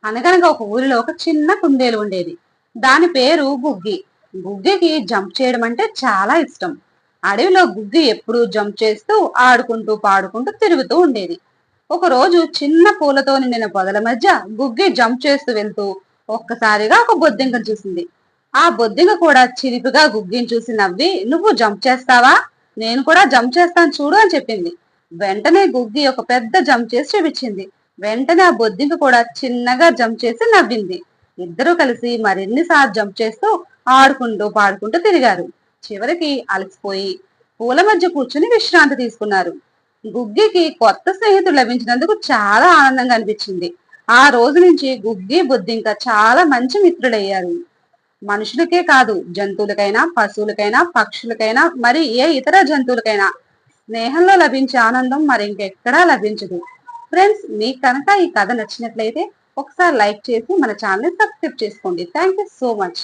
అనగనగా ఒక ఊరిలో ఒక చిన్న కుందేలు ఉండేది. దాని పేరు గుగ్గి. గుగ్గికి జంప్ చేయడం అంటే చాలా ఇష్టం. అడవిలో గుగ్గి ఎప్పుడూ జంప్ చేస్తూ ఆడుకుంటూ పాడుకుంటూ తిరుగుతూ ఉండేది. ఒక రోజు చిన్న పూలతో నిండిన పొదల మధ్య గుగ్గి జంప్ చేస్తూ వెళ్తూ ఒక్కసారిగా ఒక బొద్దింకను చూసింది. ఆ బొద్దింక కూడా చిలిపిగా గుగ్గిని చూసి నవ్వి, నువ్వు జంప్ చేస్తావా, నేను కూడా జంప్ చేస్తాను చూడు అని చెప్పింది. వెంటనే గుగ్గి ఒక పెద్ద జంప్ చేసి చూపించింది. వెంటనే ఆ బొద్దింక కూడా చిన్నగా జంప్ చేసి నవ్వింది. ఇద్దరూ కలిసి మరిన్నిసార్లు జంప్ చేస్తూ ఆడుకుంటూ పాడుకుంటూ తిరిగారు. చివరికి అలసిపోయి పూల మధ్య కూర్చుని విశ్రాంతి తీసుకున్నారు. గుగ్గికి కొత్త స్నేహితుడు లభించినందుకు చాలా ఆనందంగా అనిపించింది. ఆ రోజు నుంచి గుగ్గి బొద్దింక చాలా మంచి మిత్రులయ్యారు. మనుషులకే కాదు, జంతువులకైనా, పశువులకైనా, పక్షులకైనా, మరి ఏ ఇతర జంతువులకైనా స్నేహంలో లభించే ఆనందం మరి ఇంకెక్కడా లభించదు. ఫ్రెండ్స్, మీకు కనుక ఈ కథ నచ్చినట్లయితే ఒకసారి లైక్ చేసి మన ఛానల్ సబ్స్క్రైబ్ చేసుకోండి. Thank you so much.